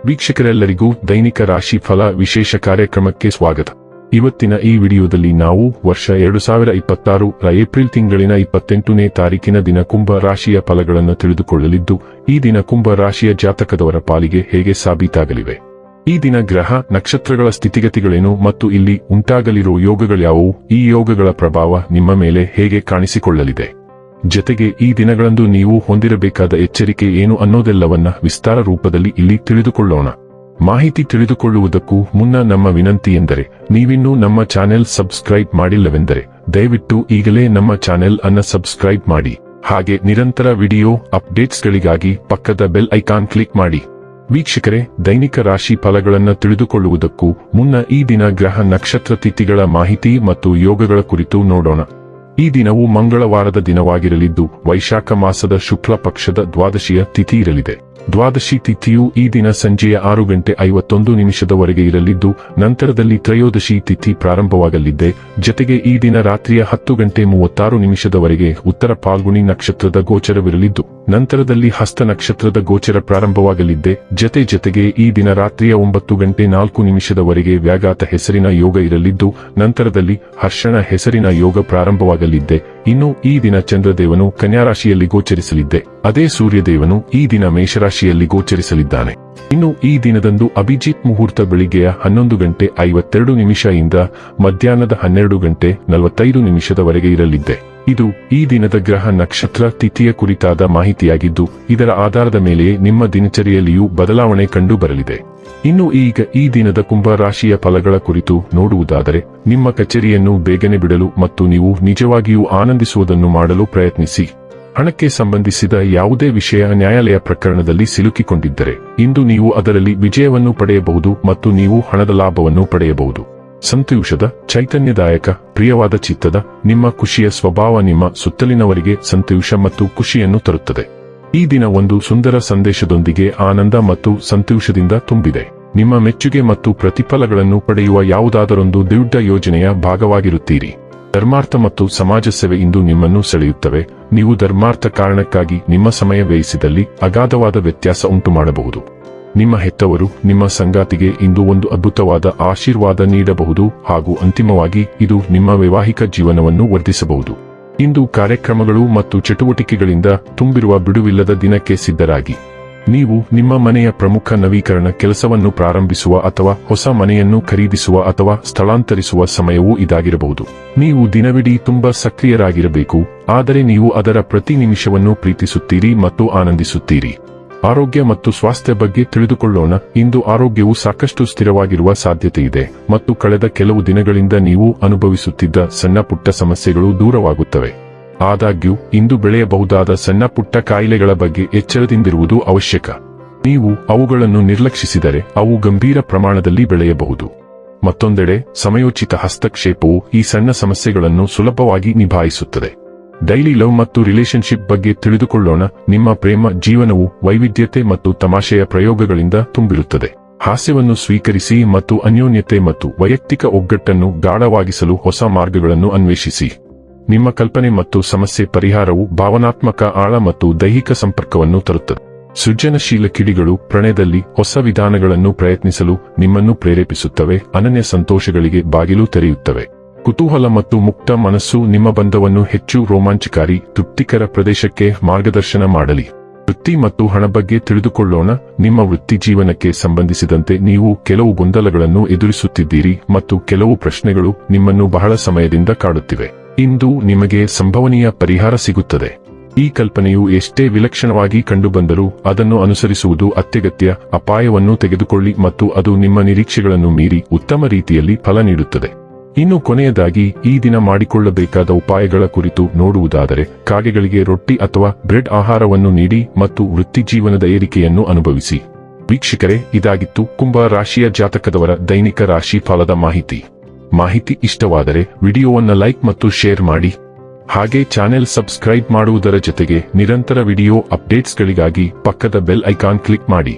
ವೀಕ್ಷಕರೆಲ್ಲರಿಗೂ ದೈನಿಕ ರಾಶಿ ಫಲ ವಿಶೇಷ ಕಾರ್ಯಕ್ರಮಕ್ಕೆ ಸ್ವಾಗತ. ಇವತ್ತಿನ ಈ ವಿಡಿಯೋದಲ್ಲಿ ನಾವು ವರ್ಷ 2026 ಏಪ್ರಿಲ್ ತಿಂಗಳಿನ 28ನೇ ತಾರೀಕಿನ ದಿನ ಕುಂಭ ರಾಶಿಯ ಫಲಗಳನ್ನು ತಿಳಿದುಕೊಳ್ಳಲಿದ್ದು, ಈ ದಿನ ಕುಂಭ ರಾಶಿಯ ಜಾತಕದವರ ಪಾಲಿಗೆ ಹೇಗೆ ಸಾಬೀತಾಗಲಿವೆ, ಈ ದಿನ ಗ್ರಹ ನಕ್ಷತ್ರಗಳ ಸ್ಥಿತಿಗತಿಗಳೇನು ಮತ್ತು ಇಲ್ಲಿ ಉಂಟಾಗಲಿರುವ ಯೋಗಗಳ್ಯಾವುವು, ಈ ಯೋಗಗಳ ಪ್ರಭಾವ ನಿಮ್ಮ ಮೇಲೆ ಹೇಗೆ ಕಾಣಿಸಿಕೊಳ್ಳಲಿದೆ, ಜತೆಗೆ ಈ ದಿನಗಳಂದು ನೀವು ಹೊಂದಿರಬೇಕಾದ ಎಚ್ಚರಿಕೆ ಏನು ಅನ್ನೋದೆಲ್ಲವನ್ನ ವಿಸ್ತಾರ ರೂಪದಲ್ಲಿ ಇಲ್ಲಿ ತಿಳಿದುಕೊಳ್ಳೋಣ. ಮಾಹಿತಿ ತಿಳಿದುಕೊಳ್ಳುವುದಕ್ಕೂ ಮುನ್ನ ನಮ್ಮ ವಿನಂತಿ ಎಂದರೆ, ನೀವಿನ್ನೂ ನಮ್ಮ ಚಾನೆಲ್ ಸಬ್ಸ್ಕ್ರೈಬ್ ಮಾಡಿಲ್ಲವೆಂದರೆ ದಯವಿಟ್ಟು ಈಗಲೇ ನಮ್ಮ ಚಾನೆಲ್ ಅನ್ನು ಸಬ್ಸ್ಕ್ರೈಬ್ ಮಾಡಿ. ಹಾಗೆ ನಿರಂತರ ವಿಡಿಯೋ ಅಪ್ಡೇಟ್ಸ್ಗಳಿಗಾಗಿ ಪಕ್ಕದ ಬೆಲ್ ಐಕಾನ್ ಕ್ಲಿಕ್ ಮಾಡಿ. ವೀಕ್ಷಕರೇ, ದೈನಿಕ ರಾಶಿ ಫಲಗಳನ್ನು ತಿಳಿದುಕೊಳ್ಳುವುದಕ್ಕೂ ಮುನ್ನ ಈ ದಿನ ಗ್ರಹ ನಕ್ಷತ್ರ ತಿಥಿಗಳ ಮಾಹಿತಿ ಮತ್ತು ಯೋಗಗಳ ಕುರಿತು ನೋಡೋಣ. ಈ ದಿನವು ಮಂಗಳವಾರದ ದಿನವಾಗಿರಲಿದ್ದು, ವೈಶಾಖ ಮಾಸದ ಶುಕ್ಲ ಪಕ್ಷದ ದ್ವಾದಶಿಯ ತಿಥಿ ಇರಲಿದೆ. ದ್ವಾದಶಿ ತಿಥಿಯು ಈ ದಿನ ಸಂಜೆಯ 6:51 ಇರಲಿದ್ದು, ನಂತರದಲ್ಲಿ ತ್ರಯೋದಶಿ ತಿಥಿ ಪ್ರಾರಂಭವಾಗಲಿದೆ. ಜತೆಗೆ ಈ ದಿನ ರಾತ್ರಿಯ 10:36 ಉತ್ತರ ಫಾಲ್ಗುಣಿ ನಕ್ಷತ್ರದ ಗೋಚರವಿರಲಿದ್ದು, ನಂತರದಲ್ಲಿ ಹಸ್ತ ನಕ್ಷತ್ರದ ಗೋಚರ ಪ್ರಾರಂಭವಾಗಲಿದೆ. ಜತೆಗೆ ಈ ದಿನ ರಾತ್ರಿಯ 9:04 ವ್ಯಾಘಾತ ಹೆಸರಿನ ಯೋಗ ಇರಲಿದ್ದು, ನಂತರದಲ್ಲಿ ಹರ್ಷಣ ಹೆಸರಿನ ಯೋಗ ಪ್ರಾರಂಭವಾಗಲಿದೆ. ಇನ್ನು ಈ ದಿನ ಚಂದ್ರದೇವನು ಕನ್ಯಾ ರಾಶಿಯಲ್ಲಿ ಗೋಚರಿಸಲಿದ್ದೆ, ಅದೇ ಸೂರ್ಯದೇವನು ಈ ದಿನ ಮೇಷರಾಶಿಯಲ್ಲಿ ಗೋಚರಿಸಲಿದ್ದಾನೆ. ಇನ್ನು ಈ ದಿನದಂದು ಅಭಿಜಿತ್ ಮುಹೂರ್ತ ಬೆಳಿಗ್ಗೆಯ 11:52 ಇಂದ ಮಧ್ಯಾಹ್ನದ 12:45 ಇರಲಿದೆ. ಇದು ಈ ದಿನದ ಗ್ರಹ ನಕ್ಷತ್ರ ತಿಥಿಯ ಕುರಿತಾದ ಮಾಹಿತಿಯಾಗಿದ್ದು, ಇದರ ಆಧಾರದ ಮೇಲೆ ನಿಮ್ಮ ದಿನಚರಿಯಲ್ಲಿಯೂ ಬದಲಾವಣೆ ಕಂಡು ಬರಲಿದೆ. ಇನ್ನು ಈಗ ಈ ದಿನದ ಕುಂಭ ರಾಶಿಯ ಫಲಗಳ ಕುರಿತು ನೋಡುವುದಾದರೆ, ನಿಮ್ಮ ಕಚೇರಿಯನ್ನು ಬೇಗನೆ ಬಿಡಲು ಮತ್ತು ನೀವು ನಿಜವಾಗಿಯೂ ಆನಂದಿಸುವುದನ್ನು ಮಾಡಲು ಪ್ರಯತ್ನಿಸಿ. ಹಣಕ್ಕೆ ಸಂಬಂಧಿಸಿದ ಯಾವುದೇ ವಿಷಯ ನ್ಯಾಯಾಲಯ ಪ್ರಕರಣದಲ್ಲಿ ಸಿಲುಕಿಕೊಂಡಿದ್ದರೆ ಇಂದು ನೀವು ಅದರಲ್ಲಿ ವಿಜಯವನ್ನು ಪಡೆಯಬಹುದು ಮತ್ತು ನೀವು ಹಣದ ಲಾಭವನ್ನು ಪಡೆಯಬಹುದು. ಸಂತೋಷದ, ಚೈತನ್ಯದಾಯಕ, ಪ್ರಿಯವಾದ ಚಿತ್ತದ ನಿಮ್ಮ ಖುಷಿಯ ಸ್ವಭಾವ ನಿಮ್ಮ ಸುತ್ತಲಿನವರಿಗೆ ಸಂತೋಷ ಮತ್ತು ಖುಷಿಯನ್ನು ತರುತ್ತದೆ. ಈ ದಿನ ಒಂದು ಸುಂದರ ಸಂದೇಶದೊಂದಿಗೆ ಆನಂದ ಮತ್ತು ಸಂತೋಷದಿಂದ ತುಂಬಿದೆ. ನಿಮ್ಮ ಮೆಚ್ಚುಗೆ ಮತ್ತು ಪ್ರತಿಫಲಗಳನ್ನು ಪಡೆಯುವ ಯಾವುದಾದರೊಂದು ದೊಡ್ಡ ಯೋಜನೆಯ ಭಾಗವಾಗಿರುತ್ತೀರಿ. ಧರ್ಮಾರ್ಥ ಮತ್ತು ಸಮಾಜ ಸೇವೆ ಇಂದು ನಿಮ್ಮನ್ನು ಸೆಳೆಯುತ್ತವೆ. ನೀವು ಧರ್ಮಾರ್ಥ ಕಾರಣಕ್ಕಾಗಿ ನಿಮ್ಮ ಸಮಯ ವ್ಯಯಿಸಿದಲ್ಲಿ ಅಗಾಧವಾದ ವ್ಯತ್ಯಾಸ ಉಂಟು ಮಾಡಬಹುದು. ನಿಮ್ಮ ಹೆತ್ತವರು ನಿಮ್ಮ ಸಂಗಾತಿಗೆ ಇಂದು ಒಂದು ಅದ್ಭುತವಾದ ಆಶೀರ್ವಾದ ನೀಡಬಹುದು ಹಾಗೂ ಅಂತಿಮವಾಗಿ ಇದು ನಿಮ್ಮ ವೈವಾಹಿಕ ಜೀವನವನ್ನು ವರ್ಧಿಸಬಹುದು. ಇಂದು ಕಾರ್ಯಕ್ರಮಗಳು ಮತ್ತು ಚಟುವಟಿಕೆಗಳಿಂದ ತುಂಬಿರುವ ಬಿಡುವಿಲ್ಲದ ದಿನಕ್ಕೆ ಸಿದ್ಧರಾಗಿ. ನೀವು ನಿಮ್ಮ ಮನೆಯ ಪ್ರಮುಖ ನವೀಕರಣ ಕೆಲಸವನ್ನು ಪ್ರಾರಂಭಿಸುವ ಅಥವಾ ಹೊಸ ಮನೆಯನ್ನು ಖರೀದಿಸುವ ಅಥವಾ ಸ್ಥಳಾಂತರಿಸುವ ಸಮಯವೂ ಇದಾಗಿರಬಹುದು. ನೀವು ದಿನವಿಡೀ ತುಂಬಾ ಸಕ್ರಿಯರಾಗಿರಬೇಕು, ಆದರೆ ನೀವು ಅದರ ಪ್ರತಿ ನಿಮಿಷವನ್ನು ಪ್ರೀತಿಸುತ್ತೀರಿ ಮತ್ತು ಆನಂದಿಸುತ್ತೀರಿ. ಆರೋಗ್ಯ ಮತ್ತು ಸ್ವಾಸ್ಥ್ಯ ಬಗ್ಗೆ ತಿಳಿದುಕೊಳ್ಳೋಣ. ಇಂದು ಆರೋಗ್ಯವು ಸಾಕಷ್ಟು ಸ್ಥಿರವಾಗಿರುವ ಸಾಧ್ಯತೆಯಿದೆ ಮತ್ತು ಕಳೆದ ಕೆಲವು ದಿನಗಳಿಂದ ನೀವು ಅನುಭವಿಸುತ್ತಿದ್ದ ಸಣ್ಣ ಪುಟ್ಟ ಸಮಸ್ಯೆಗಳು ದೂರವಾಗುತ್ತವೆ. ಆದಾಗ್ಯೂ ಇಂದು ಬೆಳೆಯಬಹುದಾದ ಸಣ್ಣ ಪುಟ್ಟ ಕಾಯಿಲೆಗಳ ಬಗ್ಗೆ ಎಚ್ಚರದಿಂದಿರುವುದು ಅವಶ್ಯಕ. ನೀವು ಅವುಗಳನ್ನು ನಿರ್ಲಕ್ಷಿಸಿದರೆ ಅವು ಗಂಭೀರ ಪ್ರಮಾಣದಲ್ಲಿ ಬೆಳೆಯಬಹುದು. ಮತ್ತೊಂದೆಡೆ ಸಮಯೋಚಿತ ಹಸ್ತಕ್ಷೇಪವು ಈ ಸಣ್ಣ ಸಮಸ್ಯೆಗಳನ್ನು ಸುಲಭವಾಗಿ ನಿಭಾಯಿಸುತ್ತದೆ. ಡೈಲಿ ಲವ್ ಮತ್ತು ರಿಲೇಶನ್ಶಿಪ್ ಬಗ್ಗೆ ತಿಳಿದುಕೊಳ್ಳೋಣ. ನಿಮ್ಮ ಪ್ರೇಮ ಜೀವನವು ವೈವಿಧ್ಯತೆ ಮತ್ತು ತಮಾಷೆಯ ಪ್ರಯೋಗಗಳಿಂದ ತುಂಬಿರುತ್ತದೆ. ಹಾಸ್ಯವನ್ನು ಸ್ವೀಕರಿಸಿ ಮತ್ತು ಅನ್ಯೋನ್ಯತೆ ಮತ್ತು ವೈಯಕ್ತಿಕ ಒಗ್ಗಟ್ಟನ್ನು ಗಾಢವಾಗಿಸಲು ಹೊಸ ಮಾರ್ಗಗಳನ್ನು ಅನ್ವೇಷಿಸಿ. ನಿಮ್ಮ ಕಲ್ಪನೆ ಮತ್ತು ಸಮಸ್ಯೆ ಪರಿಹಾರವು ಭಾವನಾತ್ಮಕ ಆಳ ಮತ್ತು ದೈಹಿಕ ಸಂಪರ್ಕವನ್ನು ತರುತ್ತದೆ. ಸೃಜನಶೀಲ ಕಿಡಿಗಳು ಪ್ರಣಯದಲ್ಲಿ ಹೊಸ ವಿಧಾನಗಳನ್ನು ಪ್ರಯತ್ನಿಸಲು ನಿಮ್ಮನ್ನು ಪ್ರೇರೇಪಿಸುತ್ತವೆ. ಅನನ್ಯ ಸಂತೋಷಗಳಿಗೆ ಬಾಗಿಲು ತೆರೆಯುತ್ತವೆ. ಕುತೂಹಲ ಮತ್ತು ಮುಕ್ತ ಮನಸ್ಸು ನಿಮ್ಮ ಬಂಧವನ್ನು ಹೆಚ್ಚು ರೋಮಾಂಚಕಾರಿ, ತೃಪ್ತಿಕರ ಪ್ರದೇಶಕ್ಕೆ ಮಾರ್ಗದರ್ಶನ ಮಾಡಲಿ. ವೃತ್ತಿ ಮತ್ತು ಹಣ ಬಗ್ಗೆ ತಿಳಿದುಕೊಳ್ಳೋಣ. ನಿಮ್ಮ ವೃತ್ತಿ ಜೀವನಕ್ಕೆ ಸಂಬಂಧಿಸಿದಂತೆ ನೀವು ಕೆಲವು ಗೊಂದಲಗಳನ್ನು ಎದುರಿಸುತ್ತಿದ್ದೀರಿ ಮತ್ತು ಕೆಲವು ಪ್ರಶ್ನೆಗಳು ನಿಮ್ಮನ್ನು ಬಹಳ ಸಮಯದಿಂದ ಕಾಡುತ್ತಿವೆ. ಇಂದು ನಿಮಗೆ ಸಂಭವನೀಯ ಪರಿಹಾರ ಸಿಗುತ್ತದೆ. ಈ ಕಲ್ಪನೆಯು ಎಷ್ಟೇ ವಿಲಕ್ಷಣವಾಗಿ ಕಂಡುಬಂದರೂ ಅದನ್ನು ಅನುಸರಿಸುವುದು ಅತ್ಯಗತ್ಯ. ಅಪಾಯವನ್ನು ತೆಗೆದುಕೊಳ್ಳಿ ಮತ್ತು ಅದು ನಿಮ್ಮ ನಿರೀಕ್ಷೆಗಳನ್ನು ಮೀರಿ ಉತ್ತಮ ರೀತಿಯಲ್ಲಿ ಫಲ ನೀಡುತ್ತದೆ. ಇನ್ನು ಕೊನೆಯದಾಗಿ ಈ ದಿನ ಮಾಡಿಕೊಳ್ಳಬೇಕಾದ ಉಪಾಯಗಳ ಕುರಿತು ನೋಡುವುದಾದರೆ, ಕಾಗೆಗಳಿಗೆ ರೊಟ್ಟಿ ಅಥವಾ ಬ್ರೆಡ್ ಆಹಾರವನ್ನು ನೀಡಿ ಮತ್ತು ವೃತ್ತಿ ಜೀವನದ ಏರಿಕೆಯನ್ನು ಅನುಭವಿಸಿ. ವೀಕ್ಷಕರೇ, ಇದಾಗಿತ್ತು ಕುಂಭ ರಾಶಿಯ ಜಾತಕದವರ ದೈನಿಕ ರಾಶಿ ಫಲದ ಮಾಹಿತಿ ಇಷ್ಟವಾದರೆ ವಿಡಿಯೋವನ್ನು ಲೈಕ್ ಮತ್ತು ಶೇರ್ ಮಾಡಿ. ಹಾಗೆ ಚಾನೆಲ್ ಸಬ್ಸ್ಕ್ರೈಬ್ ಮಾಡುವುದರ ಜೊತೆಗೆ ನಿರಂತರ ವಿಡಿಯೋ ಅಪ್ಡೇಟ್ಸ್ಗಳಿಗಾಗಿ ಪಕ್ಕದ ಬೆಲ್ ಐಕಾನ್ ಕ್ಲಿಕ್ ಮಾಡಿ.